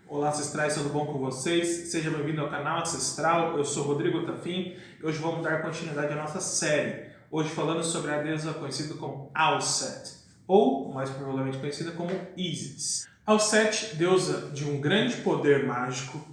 Olá, ancestrais, tudo bom com vocês? Seja bem-vindo ao canal Ancestral, eu sou Rodrigo Tafim e hoje vamos dar continuidade à nossa série. Hoje falando sobre a deusa conhecida como Auset, ou mais provavelmente conhecida como Isis. Auset, deusa de um grande poder mágico,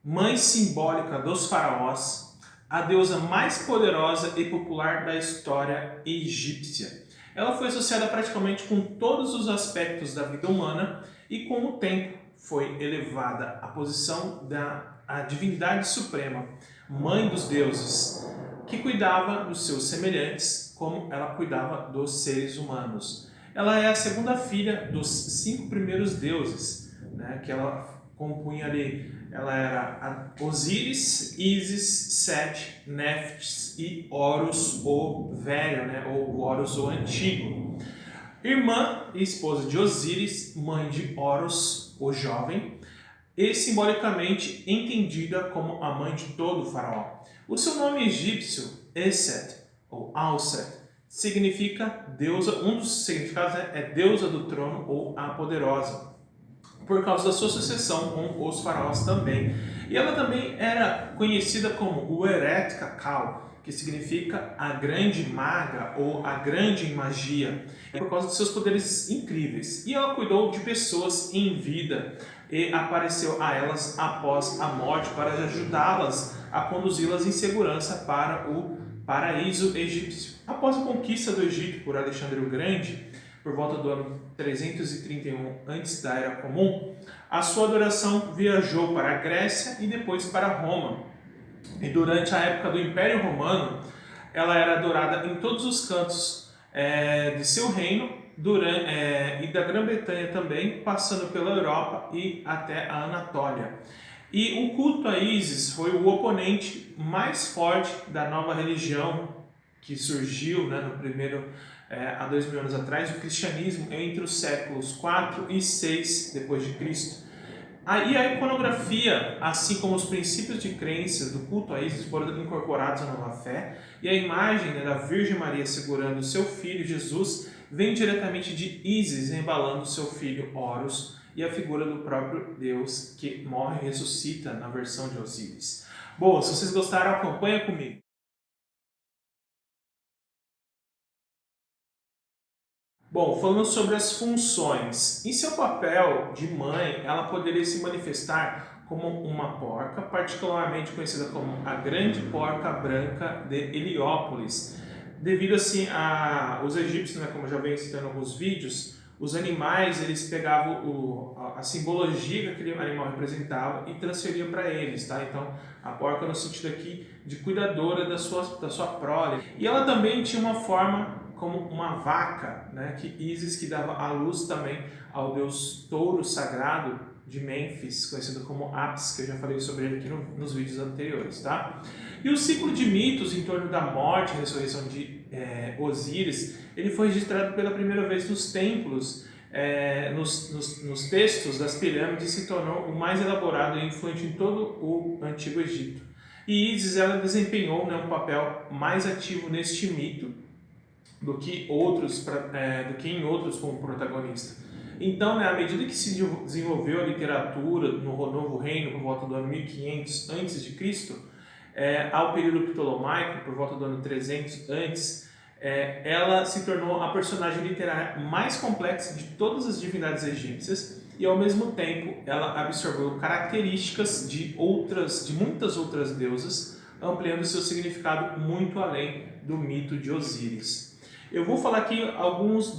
mãe simbólica dos faraós, a deusa mais poderosa e popular da história egípcia. Ela foi associada praticamente com todos os aspectos da vida humana e com o tempo foi elevada à posição da divindade suprema, mãe dos deuses, que cuidava dos seus semelhantes como ela cuidava dos seres humanos. Ela é a segunda filha dos 5 primeiros deuses, né, que ela compunha ali. Ela era Osíris, Ísis, Sete, Néftis e Horus, o velho, né, ou Horus, o antigo. Irmã e esposa de Osíris, mãe de Horus, o jovem, e simbolicamente entendida como a mãe de todo o faraó. O seu nome egípcio, Eset, ou Auset, significa deusa, um dos significados é deusa do trono ou a poderosa, por causa da sua sucessão com os faraós também. E ela também era conhecida como Ueret Kakao, que significa a grande maga ou a grande em magia, por causa dos seus poderes incríveis. E ela cuidou de pessoas em vida e apareceu a elas após a morte para ajudá-las a conduzi-las em segurança para o paraíso egípcio. Após a conquista do Egito por Alexandre o Grande, por volta do ano 331 antes da Era Comum, a sua adoração viajou para a Grécia e depois para Roma. E durante a época do Império Romano, ela era adorada em todos os cantos de seu reino e da Grã-Bretanha também, passando pela Europa e até a Anatólia. E o culto a Ísis foi o oponente mais forte da nova religião que surgiu, né, no primeiro há 2000 anos atrás, o cristianismo entre os séculos 4 e 6 depois de Cristo. E a iconografia, assim como os princípios de crença do culto a Ísis foram incorporados à nova fé, e a imagem, né, da Virgem Maria segurando seu filho Jesus vem diretamente de Ísis embalando seu filho Horus e a figura do próprio Deus que morre e ressuscita na versão de Osíris. Bom, se vocês gostaram, acompanha comigo. Bom, falando sobre as funções. Em seu papel de mãe, ela poderia se manifestar como uma porca, particularmente conhecida como a Grande Porca Branca de Heliópolis. Devido assim os egípcios, né, como eu já venho citando em alguns vídeos, os animais eles pegavam a simbologia que aquele animal representava e transferiam para eles, tá? Então, a porca no sentido aqui de cuidadora da sua prole. E ela também tinha uma forma como uma vaca, né, que Ísis que dava a luz também ao deus touro sagrado de Mênfis, conhecido como Apis, que eu já falei sobre ele aqui nos vídeos anteriores, tá? E o ciclo de mitos em torno da morte e ressurreição de Osíris, ele foi registrado pela primeira vez nos templos, nos textos das pirâmides, e se tornou o mais elaborado e influente em todo o Antigo Egito. E Ísis ela desempenhou, né, um papel mais ativo neste mito do que em outros como protagonista. Então, né, à medida que se desenvolveu a literatura no Novo Reino por volta do ano 1500 a.C., ao período ptolomaico, por volta do ano 300 antes, ela se tornou a personagem literária mais complexa de todas as divindades egípcias e, ao mesmo tempo, ela absorveu características de muitas outras deusas, ampliando seu significado muito além do mito de Osíris. Eu vou falar aqui alguns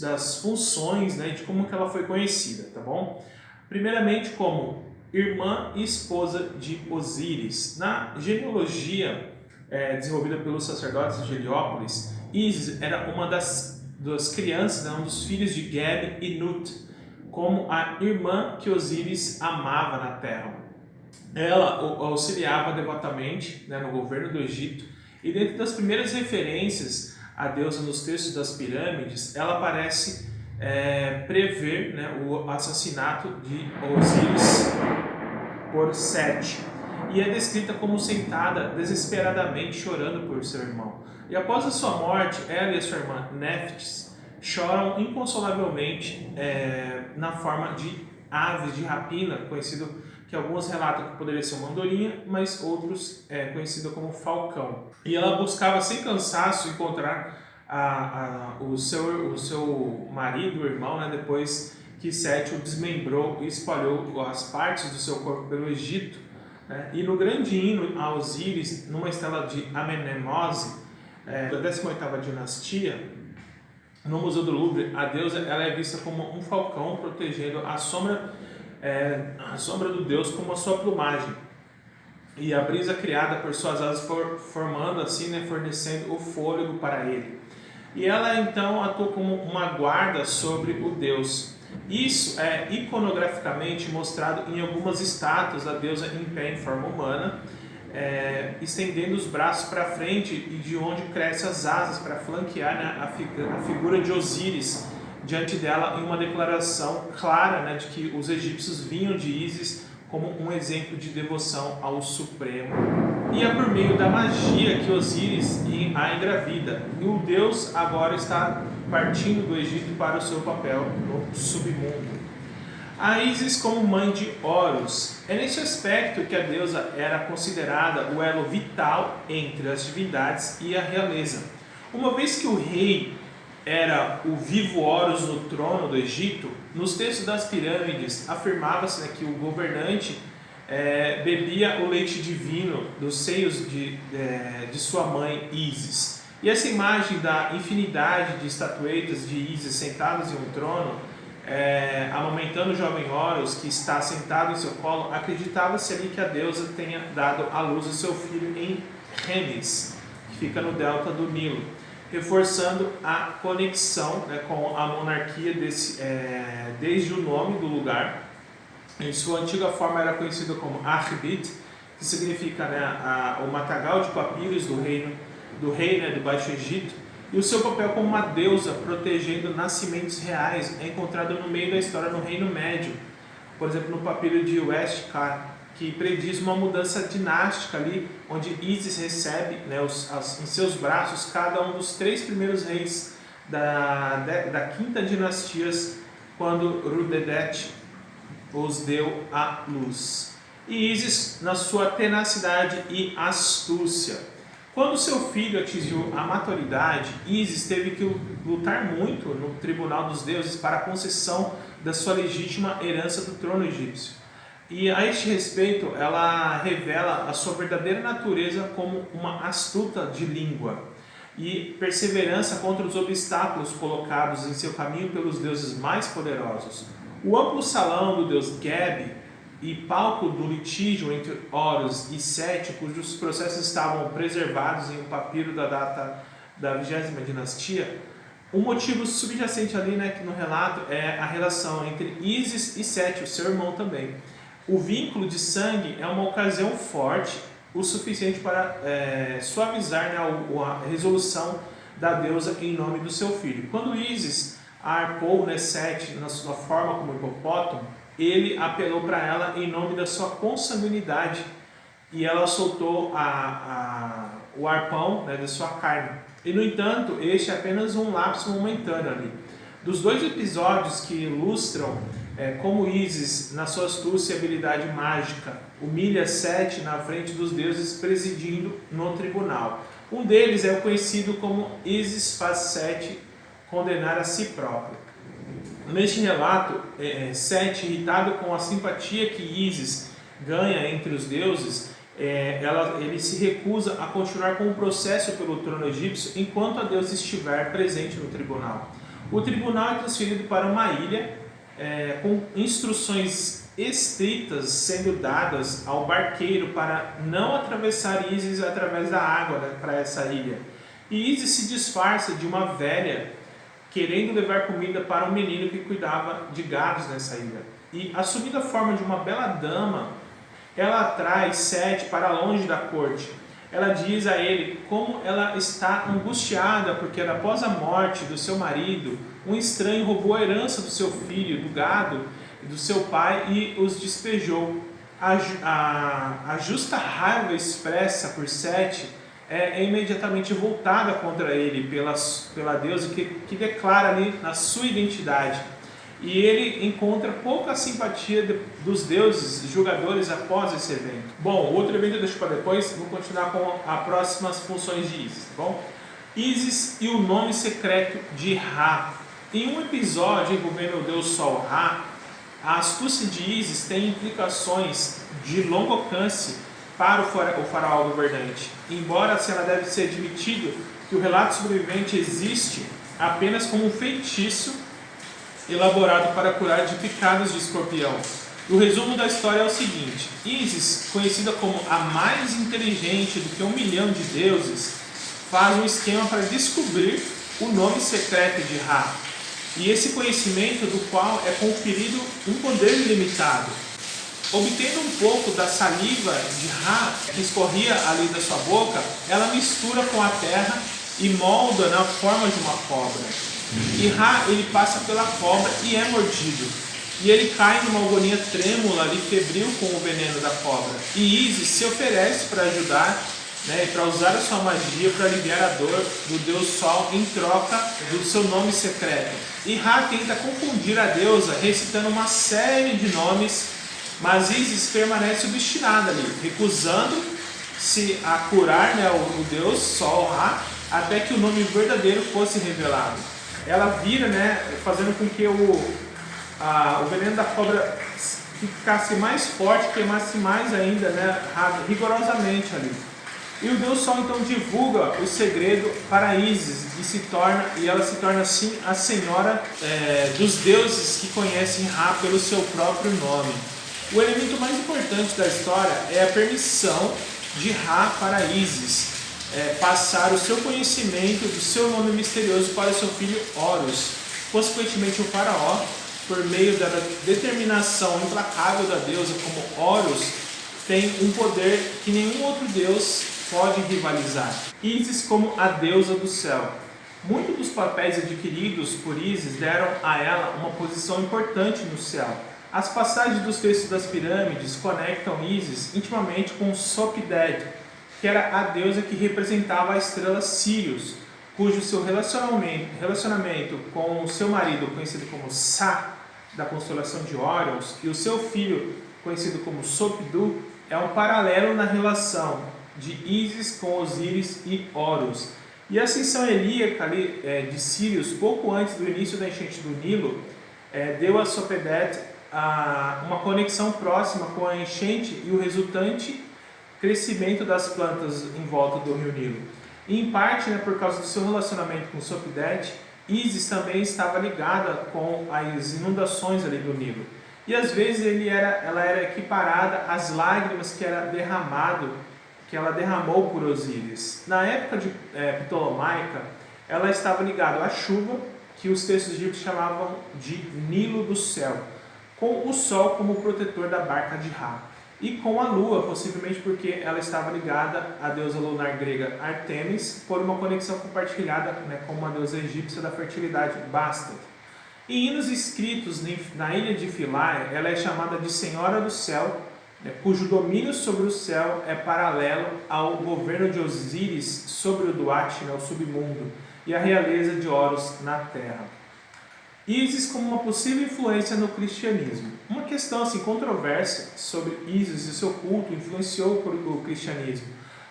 das funções, né, de como que ela foi conhecida, tá bom? Primeiramente, como irmã e esposa de Osíris. Na genealogia desenvolvida pelos sacerdotes de Heliópolis, Ísis era uma das crianças, né, um dos filhos de Geb e Nut, como a irmã que Osíris amava na terra. Ela auxiliava devotamente, né, no governo do Egito, e dentro das primeiras referências a deusa nos textos das pirâmides, ela parece prever, né, o assassinato de Osíris por Sete, e é descrita como sentada desesperadamente chorando por seu irmão. E após a sua morte, ela e a sua irmã Néftis choram inconsolavelmente na forma de aves de rapina, conhecido que alguns relatam que poderia ser uma andorinha, mas outros conhecido como falcão. E ela buscava sem cansaço encontrar o seu marido, o irmão, né, depois que Sete o desmembrou e espalhou as partes do seu corpo pelo Egito. Né? E no grande hino a Osíris, numa estela de Amenemose, da 18ª dinastia, no Museu do Louvre, a deusa ela é vista como um falcão protegendo a sombra do deus como a sua plumagem. E a brisa criada por suas asas formando assim, né, fornecendo o fôlego para ele. E ela então atua como uma guarda sobre o deus. Isso é iconograficamente mostrado em algumas estátuas da deusa em pé em forma humana, estendendo os braços para frente e de onde crescem as asas para flanquear, né, a figura de Osíris diante dela, em uma declaração clara, né, de que os egípcios vinham de Ísis como um exemplo de devoção ao Supremo. E é por meio da magia que Osíris a engravida. E o deus agora está partindo do Egito para o seu papel no submundo. A Ísis como mãe de Horus. É nesse aspecto que a deusa era considerada o elo vital entre as divindades e a realeza. Uma vez que o rei era o vivo Horus no trono do Egito, nos textos das pirâmides afirmava-se, né, que o governante bebia o leite divino dos seios de sua mãe Ísis. E essa imagem da infinidade de estatuetas de Ísis sentadas em um trono, amamentando o jovem Horus que está sentado em seu colo, acreditava-se ali que a deusa tenha dado à luz o seu filho em Remes, que fica no delta do Nilo, reforçando a conexão, né, com a monarquia desde o nome do lugar. Em sua antiga forma era conhecido como Akhbit, que significa, né, o matagal de papiros do rei, né, do Baixo Egito, e o seu papel como uma deusa protegendo nascimentos reais é encontrado no meio da história no Reino Médio, por exemplo no papiro de Westcar, que prediz uma mudança dinástica ali, onde Ísis recebe, né, em seus braços cada um dos 3 primeiros reis da quinta dinastia, quando Rudedet os deu à luz. E Ísis, na sua tenacidade e astúcia. Quando seu filho atingiu a maturidade, Ísis teve que lutar muito no tribunal dos deuses para a concessão da sua legítima herança do trono egípcio. E a este respeito, ela revela a sua verdadeira natureza como uma astuta de língua e perseverança contra os obstáculos colocados em seu caminho pelos deuses mais poderosos. O amplo salão do deus Geb e palco do litígio entre Horus e Sete, cujos processos estavam preservados em um papiro da data da 20ª dinastia, um motivo subjacente ali, né, no relato é a relação entre Ísis e Sete, o seu irmão também. O vínculo de sangue é uma ocasião forte, o suficiente para suavizar, né, a resolução da deusa em nome do seu filho. Quando Ísis arpou, né, Sete na sua forma como hipopótamo, ele apelou para ela em nome da sua consanguinidade e ela soltou o arpão, né, da sua carne. E no entanto, este é apenas um lapso momentâneo ali. Dos 2 episódios que ilustram como Ísis, na sua astúcia e habilidade mágica, humilha Sete na frente dos deuses presidindo no tribunal. Um deles é o conhecido como Ísis faz Sete condenar a si próprio. Neste relato, Sete, irritado com a simpatia que Ísis ganha entre os deuses, ele se recusa a continuar com o processo pelo trono egípcio enquanto a deusa estiver presente no tribunal. O tribunal é transferido para uma ilha, com instruções estritas sendo dadas ao barqueiro para não atravessar Ísis através da água, né, para essa ilha. E Ísis se disfarça de uma velha querendo levar comida para um menino que cuidava de gados nessa ilha. E, assumindo a forma de uma bela dama, ela atrai Sete para longe da corte. Ela diz a ele como ela está angustiada porque após a morte do seu marido, um estranho roubou a herança do seu filho, do gado e do seu pai e os despejou. A justa raiva expressa por Sete é imediatamente voltada contra ele pela deusa que declara ali na sua identidade. e ele encontra pouca simpatia dos deuses julgadores após esse evento. Bom, outro evento eu deixo para depois, vou continuar com as próximas funções de Ísis, tá bom? Ísis e o nome secreto de Ra. Em um episódio envolvendo o deus Sol Ra, a astúcia de Ísis tem implicações de longo alcance para o faraó governante. Embora ela deve ser admitido que o relato sobrevivente existe apenas como um feitiço elaborado para curar de picadas de escorpião. O resumo da história é o seguinte: Ísis, conhecida como a mais inteligente do que 1 milhão de deuses, faz um esquema para descobrir o nome secreto de Ra. E esse conhecimento do qual é conferido um poder ilimitado. Obtendo um pouco da saliva de Ra que escorria ali da sua boca, ela mistura com a terra e molda na forma de uma cobra. E Ra, ele passa pela cobra e é mordido. E ele cai numa agonia trêmula e febril com o veneno da cobra. E Ísis se oferece para ajudar, para usar a sua magia para aliviar a dor do deus Sol em troca do seu nome secreto. E Ra tenta confundir a deusa recitando uma série de nomes, mas Ísis permanece obstinada ali, recusando-se a curar o deus Sol Ra até que o nome verdadeiro fosse revelado. Ela vira, fazendo com que o veneno da cobra ficasse mais forte, queimasse mais ainda, rigorosamente ali. E o deus Sol então divulga o segredo para Ísis e ela se torna assim a senhora dos deuses que conhecem Ra pelo seu próprio nome. O elemento mais importante da história é a permissão de Ra para Ísis passar o seu conhecimento do seu nome misterioso para o seu filho Horus. Consequentemente, o faraó, por meio da determinação implacável da deusa como Horus, tem um poder que nenhum outro deus pode rivalizar. Ísis como a deusa do céu. Muitos dos papéis adquiridos por Ísis deram a ela uma posição importante no céu. As passagens dos textos das pirâmides conectam Ísis intimamente com Sopded, que era a deusa que representava a estrela Sirius, cujo seu relacionamento com o seu marido, conhecido como Sa, da constelação de Órion, e o seu filho, conhecido como Sopdu, é um paralelo na relação de Ísis com Osíris e Horus. E a ascensão helíaca de Sirius, pouco antes do início da enchente do Nilo, deu a Sopded uma conexão próxima com a enchente e o resultante crescimento das plantas em volta do rio Nilo. E, em parte, por causa do seu relacionamento com Sopded, Ísis também estava ligada com as inundações ali do Nilo. E às vezes ela era equiparada às lágrimas que ela derramou por Osíris. Na época de Ptolomaica, ela estava ligada à chuva, que os textos egípcios chamavam de Nilo do céu, com o sol como protetor da barca de Ra, e com a lua, possivelmente porque ela estava ligada à deusa lunar grega Artemis, por uma conexão compartilhada com uma deusa egípcia da fertilidade Bastet. Em hinos escritos na ilha de Philae, ela é chamada de Senhora do Céu, cujo domínio sobre o céu é paralelo ao governo de Osíris sobre o Duat, o submundo, e a realeza de Horus na terra. Ísis como uma possível influência no cristianismo. Uma questão controversa sobre Ísis e seu culto influenciou o cristianismo.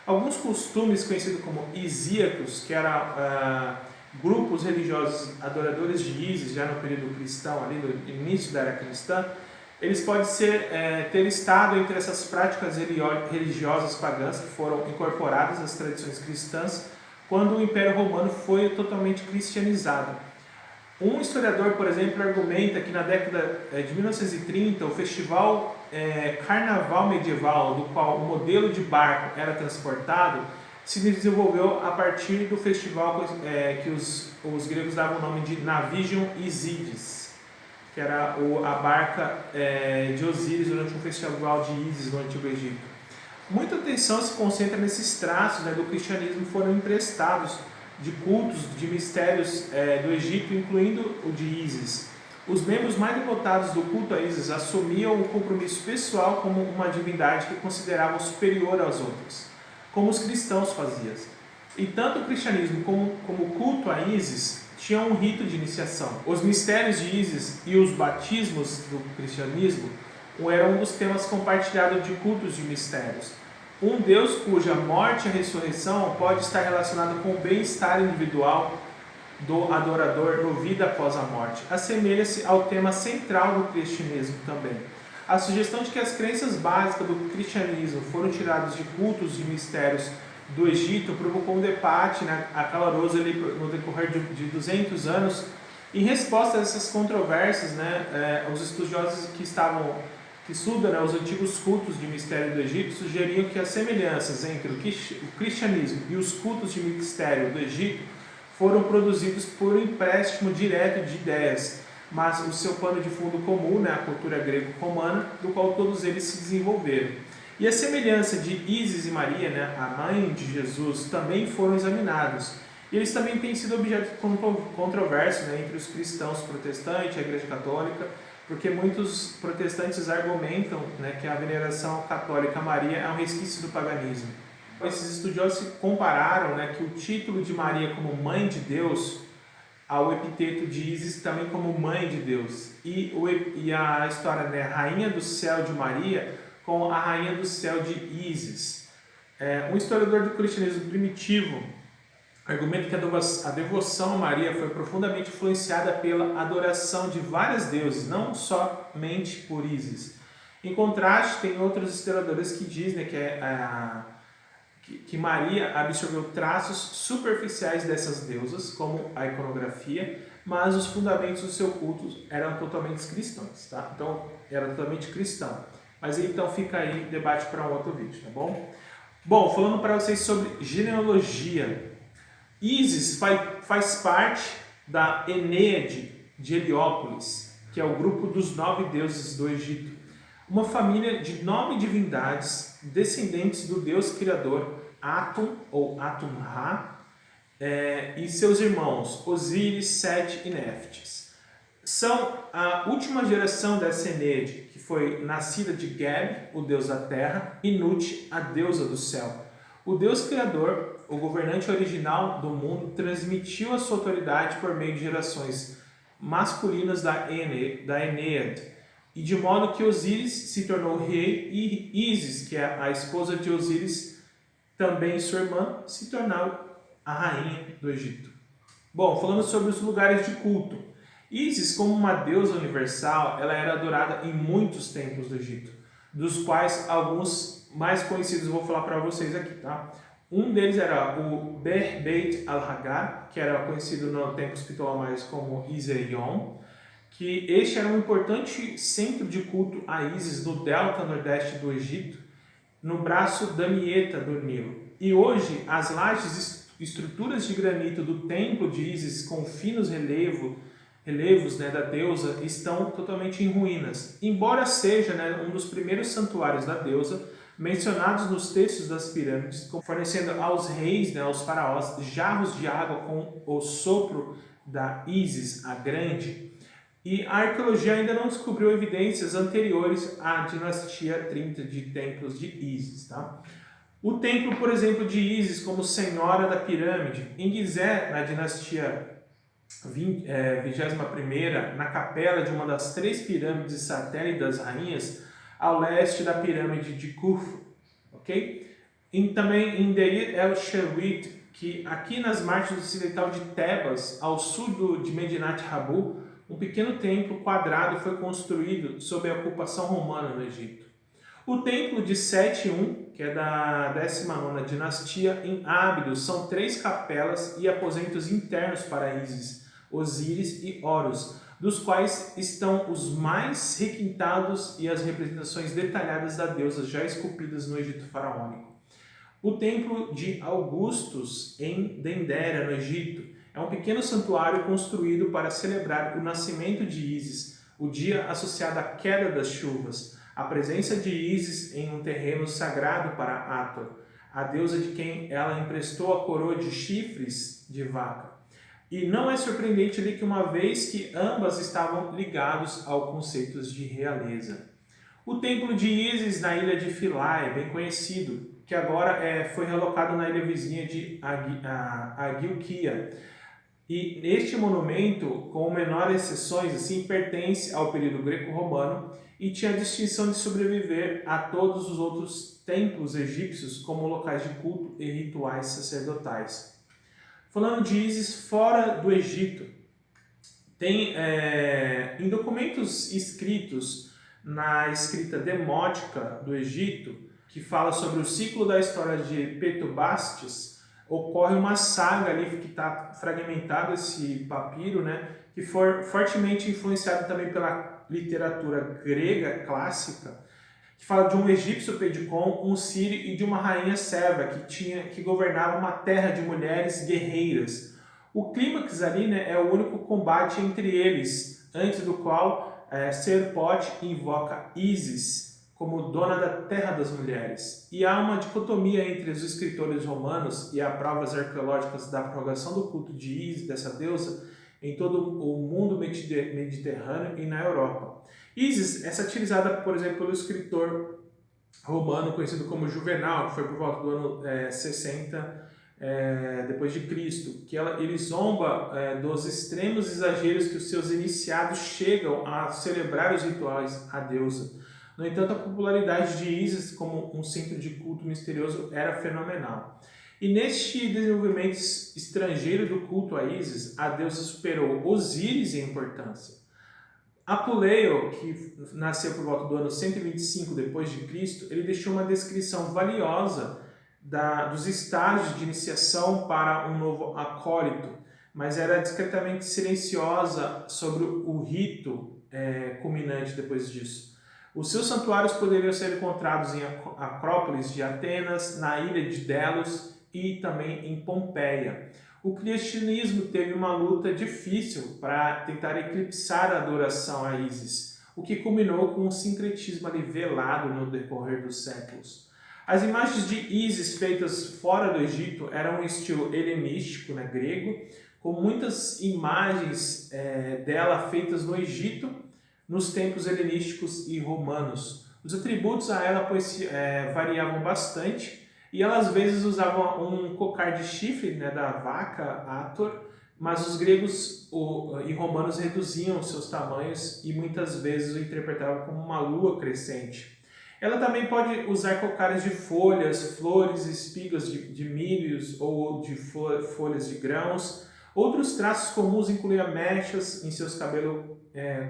Alguns costumes conhecidos como isíacos, que eram grupos religiosos adoradores de Ísis já no período cristão, ali no início da era cristã, eles podem ter estado entre essas práticas religiosas pagãs que foram incorporadas às tradições cristãs quando o Império Romano foi totalmente cristianizado. Um historiador, por exemplo, argumenta que na década de 1930, o festival Carnaval medieval, do qual o modelo de barco era transportado, se desenvolveu a partir do festival que os gregos davam o nome de Navigium Isides, que era a barca de Osíris durante um festival de Ísis no Antigo Egito. Muita atenção se concentra nesses traços do cristianismo que foram emprestados de cultos, de mistérios do Egito, incluindo o de Ísis. Os membros mais devotados do culto a Ísis assumiam o compromisso pessoal como uma divindade que consideravam superior às outras, como os cristãos faziam. E tanto o cristianismo como o culto a Ísis tinham um rito de iniciação. Os mistérios de Ísis e os batismos do cristianismo eram um dos temas compartilhados de cultos de mistérios. Um Deus cuja morte e ressurreição pode estar relacionado com o bem-estar individual do adorador no vida após a morte. Assemelha-se ao tema central do cristianismo também. A sugestão de que as crenças básicas do cristianismo foram tiradas de cultos de mistérios do Egito provocou um debate acaloroso ali no decorrer de 200 anos. Em resposta a essas controvérsias, os estudiosos que estudam os antigos cultos de mistério do Egito sugeriam que as semelhanças entre o cristianismo e os cultos de mistério do Egito foram produzidos por um empréstimo direto de ideias, mas o seu pano de fundo comum, a cultura greco-romana, do qual todos eles se desenvolveram. E a semelhança de Ísis e Maria, a mãe de Jesus, também foram examinados. E eles também têm sido objeto de controvérsia entre os cristãos protestantes e a Igreja Católica, porque muitos protestantes argumentam que a veneração católica a Maria é um resquício do paganismo. Esses estudiosos compararam que o título de Maria como Mãe de Deus ao epiteto de Ísis também como Mãe de Deus. E a história Rainha do Céu de Maria com a Rainha do Céu de Ísis. Um historiador do cristianismo primitivo argumenta que a devoção a Maria foi profundamente influenciada pela adoração de vários deuses, não somente por Ísis. Em contraste, tem outros historiadores que dizem que Maria absorveu traços superficiais dessas deusas, como a iconografia, mas os fundamentos do seu culto eram totalmente cristãos, tá? Então, era totalmente cristão. Mas então fica aí debate para um outro vídeo, tá bom? Bom, falando para vocês sobre genealogia. Ísis faz parte da Enéade de Heliópolis, que é o grupo dos 9 deuses do Egito. Uma família de 9 divindades descendentes do Deus Criador Atum ou Atum-Ra e seus irmãos Osíris, Sete e Néftis. São a última geração dessa Enéade, que foi nascida de Geb, o deus da terra, e Nut, a deusa do céu. O Deus Criador, o governante original do mundo, transmitiu a sua autoridade por meio de gerações masculinas da Enéade, e de modo que Osíris se tornou rei e Ísis, que é a esposa de Osíris, também sua irmã, se tornou a rainha do Egito. Bom, falando sobre os lugares de culto. Ísis, como uma deusa universal, ela era adorada em muitos templos do Egito, dos quais alguns mais conhecidos eu vou falar para vocês aqui, tá? Um deles era o Beit al-Hagar, que era conhecido no templo ptolomaios como Iseion, que este era um importante centro de culto a Ísis no delta nordeste do Egito, no braço Damieta do Nilo. E hoje, as lajes estruturas de granito do templo de Ísis com finos relevos da deusa estão totalmente em ruínas, embora seja um dos primeiros santuários da deusa mencionados nos textos das pirâmides, fornecendo aos reis, aos faraós, jarros de água com o sopro da Ísis, a Grande. E a arqueologia ainda não descobriu evidências anteriores à dinastia 30 de templos de Ísis. Tá? O templo, por exemplo, de Ísis como senhora da pirâmide, em Gizé, na dinastia 21ª, na capela de uma das 3 pirâmides satélites das rainhas, ao leste da pirâmide de Khufu, ok? E também em Deir el-Sherwit, que aqui nas margens ocidental de Tebas, ao sul de Medinat Habu, um pequeno templo quadrado foi construído sob a ocupação romana no Egito. O templo de Sete I, que é da 19ª dinastia, em Ábidos, são 3 capelas e aposentos internos para Ísis, Osíris e Horus, dos quais estão os mais requintados e as representações detalhadas da deusa já esculpidas no Egito faraônico. O templo de Augustus, em Dendera, no Egito, é um pequeno santuário construído para celebrar o nascimento de Ísis, o dia associado à queda das chuvas, a presença de Ísis em um terreno sagrado para Hathor, a deusa de quem ela emprestou a coroa de chifres de vaca. E não é surpreendente ali que uma vez que ambas estavam ligados ao conceito de realeza. O templo de Ísis na ilha de Philae é bem conhecido, que agora foi relocado na ilha vizinha de Agilquia. E este monumento, com menores exceções, assim, pertence ao período greco-romano e tinha a distinção de sobreviver a todos os outros templos egípcios como locais de culto e rituais sacerdotais. Falando de Ísis fora do Egito, tem em documentos escritos na escrita demótica do Egito, que fala sobre o ciclo da história de Petubastes, ocorre uma saga ali que está fragmentado esse papiro, né, que foi fortemente influenciado também pela literatura grega clássica, que fala de um egípcio Pedicon, um sírio e de uma rainha serva que governava uma terra de mulheres guerreiras. O clímax ali, né, é o único combate entre eles, antes do qual Serpote invoca Ísis como dona da terra das mulheres. E há uma dicotomia entre os escritores romanos e há provas arqueológicas da propagação do culto de Ísis, dessa deusa, em todo o mundo mediterrâneo e na Europa. Ísis é satirizada, por exemplo, pelo escritor romano conhecido como Juvenal, que foi por volta do ano 60 depois de Cristo, que ele zomba dos extremos exageros que os seus iniciados chegam a celebrar os rituais à deusa. No entanto, a popularidade de Ísis como um centro de culto misterioso era fenomenal. E neste desenvolvimento estrangeiro do culto a Ísis, a deusa superou Osíris em importância. Apuleio, que nasceu por volta do ano 125 depois de Cristo, ele deixou uma descrição valiosa dos estágios de iniciação para um novo acólito, mas era discretamente silenciosa sobre o rito culminante depois disso. Os seus santuários poderiam ser encontrados em Acrópolis de Atenas, na ilha de Delos e também em Pompeia. O cristianismo teve uma luta difícil para tentar eclipsar a adoração a Ísis, o que culminou com um sincretismo ali velado no decorrer dos séculos. As imagens de Ísis feitas fora do Egito eram um estilo helenístico, né, grego, com muitas imagens dela feitas no Egito, nos templos helenísticos e romanos. Os atributos a ela variavam bastante, e ela às vezes usava um cocar de chifre, né, da vaca Ator, mas os gregos e romanos reduziam seus tamanhos e muitas vezes o interpretavam como uma lua crescente. Ela também pode usar cocares de folhas, flores, espigas de milhos ou de folhas de grãos. Outros traços comuns incluíam mechas em seus cabelos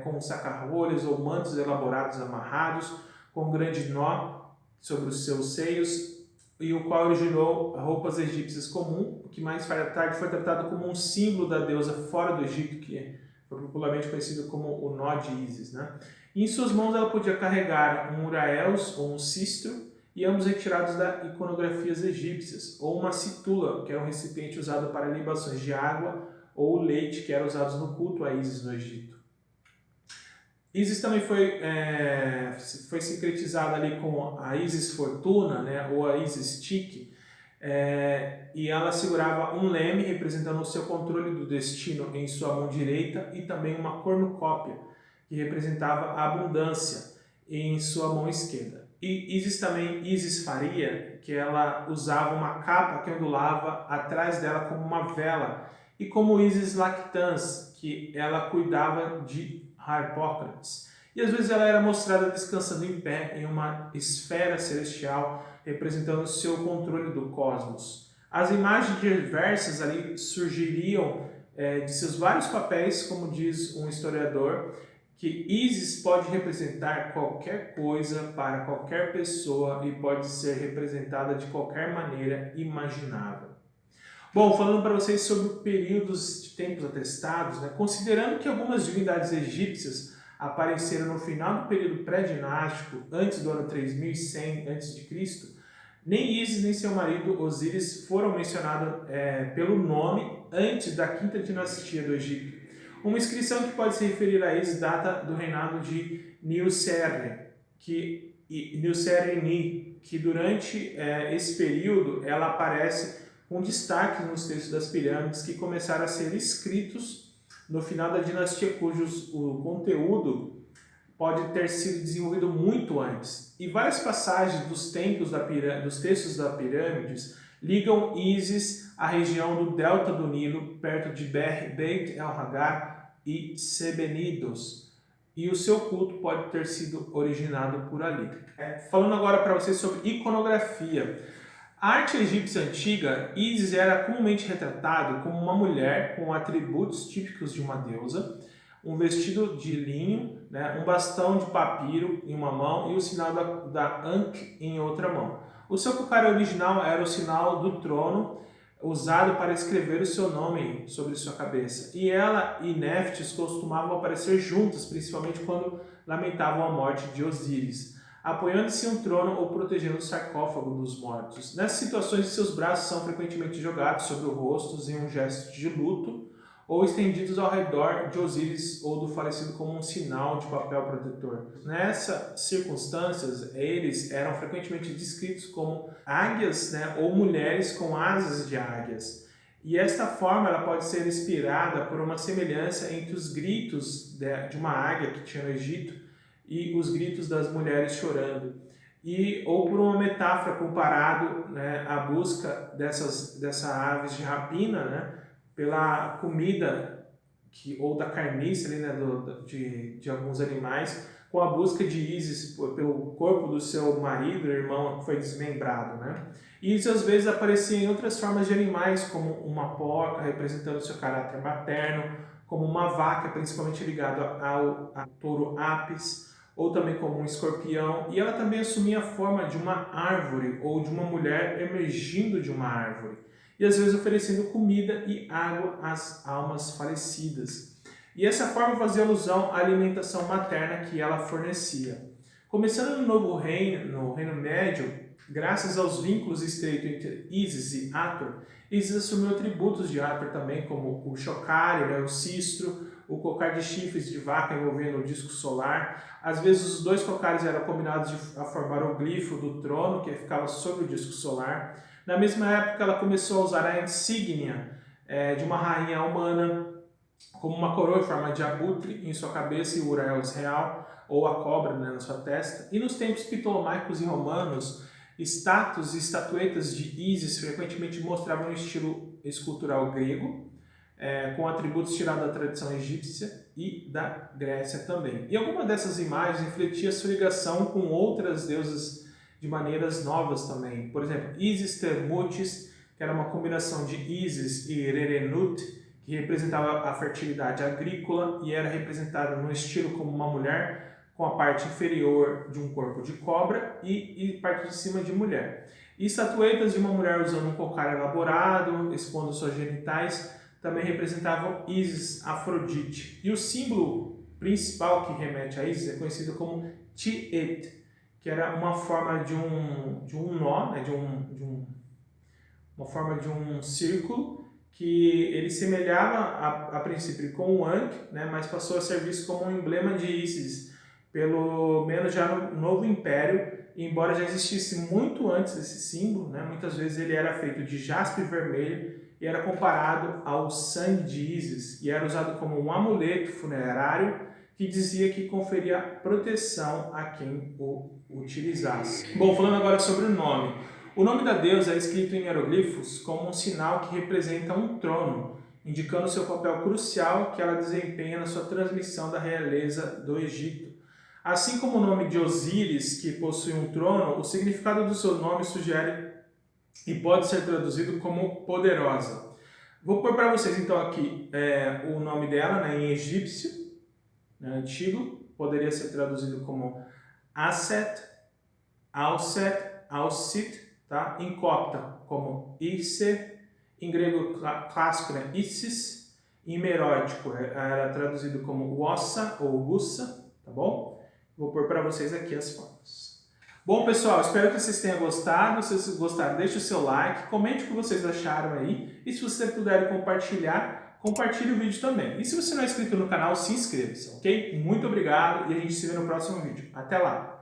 com saca-rolhas ou mantos elaborados amarrados com um grande nó sobre os seus seios, e o qual originou roupas egípcias comuns, que mais tarde foi tratado como um símbolo da deusa fora do Egito, que foi popularmente conhecido como o nó de Ísis, né? E em suas mãos ela podia carregar um uraeus ou um cistro, e ambos retirados da iconografias egípcias, ou uma citula, que era um recipiente usado para libações de água, ou leite, que eram usados no culto a Ísis no Egito. Ísis também foi sincretizada ali com a Ísis Fortuna, né, ou a Ísis Tique, e ela segurava um leme representando o seu controle do destino em sua mão direita e também uma cornucópia, que representava a abundância em sua mão esquerda. E Ísis Faria, que ela usava uma capa que ondulava atrás dela como uma vela, e como Ísis Lactans, que ela cuidava de Harpócrates. E às vezes ela era mostrada descansando em pé em uma esfera celestial, representando o seu controle do cosmos. As imagens diversas ali surgiriam de seus vários papéis, como diz um historiador, que Ísis pode representar qualquer coisa para qualquer pessoa e pode ser representada de qualquer maneira imaginável. Bom, falando para vocês sobre períodos de tempos atestados, né, considerando que algumas divindades egípcias apareceram no final do período pré-dinástico, antes do ano 3100 a.C., nem Ísis nem seu marido Osíris foram mencionados pelo nome antes da quinta dinastia do Egito. Uma inscrição que pode se referir a Ísis data do reinado de Niuserre, que durante esse período ela aparece com destaque nos textos das pirâmides que começaram a ser escritos no final da dinastia, o conteúdo pode ter sido desenvolvido muito antes. E várias passagens dos textos das pirâmides ligam Ísis à região do delta do Nilo, perto de Beit el-Hagar e Sebenidos, e o seu culto pode ter sido originado por ali. Falando agora para vocês sobre iconografia. A arte egípcia antiga, Ísis era comumente retratado como uma mulher com atributos típicos de uma deusa, um vestido de linho, né, um bastão de papiro em uma mão e o sinal da Ankh em outra mão. O seu cocar original era o sinal do trono, usado para escrever o seu nome sobre sua cabeça. E ela e Néftis costumavam aparecer juntas, principalmente quando lamentavam a morte de Osíris, apoiando-se em um trono ou protegendo o sarcófago dos mortos. Nessas situações, seus braços são frequentemente jogados sobre o rosto em um gesto de luto, ou estendidos ao redor de Osíris ou do falecido como um sinal de papel protetor. Nessas circunstâncias, eles eram frequentemente descritos como águias, né, ou mulheres com asas de águias. E esta forma ela pode ser inspirada por uma semelhança entre os gritos de uma águia que tinha no Egito e os gritos das mulheres chorando. Ou por uma metáfora comparado, né, à busca dessas aves de rapina, né, pela comida ou da carniça ali, né, de alguns animais, com a busca de Ísis pelo corpo do seu marido, irmão, que foi desmembrado, né? Ísis às vezes aparecia em outras formas de animais, como uma porca representando seu caráter materno, como uma vaca, principalmente ligada ao touro Apis, ou também como um escorpião, e ela também assumia a forma de uma árvore ou de uma mulher emergindo de uma árvore, e às vezes oferecendo comida e água às almas falecidas. E essa forma fazia alusão à alimentação materna que ela fornecia. Começando no Novo Reino, no Reino Médio, graças aos vínculos estreitos entre Ísis e Hathor, Ísis assumiu atributos de Hathor também, como o chocalho, né, o cistro, o cocar de chifres de vaca envolvendo o disco solar. Às vezes os dois cocares eram combinados a formar o glifo do trono, que ficava sobre o disco solar. Na mesma época, ela começou a usar a insígnia de uma rainha humana, como uma coroa em forma de abutre em sua cabeça e o ureus real, ou a cobra, né, na sua testa. E nos tempos ptolomaicos e romanos, estátuas e estatuetas de Ísis frequentemente mostravam um estilo escultural grego, com atributos tirados da tradição egípcia e da Grécia também. E alguma dessas imagens refletia sua ligação com outras deusas de maneiras novas também. Por exemplo, Isis Termutis, que era uma combinação de Isis e Rerenut, que representava a fertilidade agrícola e era representada no estilo como uma mulher com a parte inferior de um corpo de cobra e parte de cima de mulher. E estatuetas de uma mulher usando um cocar elaborado, expondo suas genitais, também representavam Ísis Afrodite. E o símbolo principal que remete a Ísis é conhecido como Tiet, que era uma forma de um nó, né, uma forma de um círculo, que ele semelhava a princípio com o Ankh, né, mas passou a ser visto como um emblema de Ísis, pelo menos já no Novo Império, embora já existisse muito antes desse símbolo, né, muitas vezes ele era feito de jaspe vermelho e era comparado ao sangue de Ísis, e era usado como um amuleto funerário que dizia que conferia proteção a quem o utilizasse. Bom, falando agora sobre o nome. O nome da deusa é escrito em hieroglifos como um sinal que representa um trono, indicando seu papel crucial que ela desempenha na sua transmissão da realeza do Egito. Assim como o nome de Osíris, que possui um trono, o significado do seu nome sugere e pode ser traduzido como poderosa. Vou pôr para vocês então aqui o nome dela, né, em egípcio, né, antigo, poderia ser traduzido como Aset, Auset, Ausit, tá? Em copta como Isse, em grego clássico, né, Issis, em meródico era traduzido como Ossa ou Gussa, tá bom? Vou pôr para vocês aqui as formas. Bom, pessoal, espero que vocês tenham gostado. Se vocês gostaram, deixe o seu like, comente o que vocês acharam aí. E se você puder compartilhar, compartilhe o vídeo também. E se você não é inscrito no canal, se inscreva-se, ok? Muito obrigado e a gente se vê no próximo vídeo. Até lá!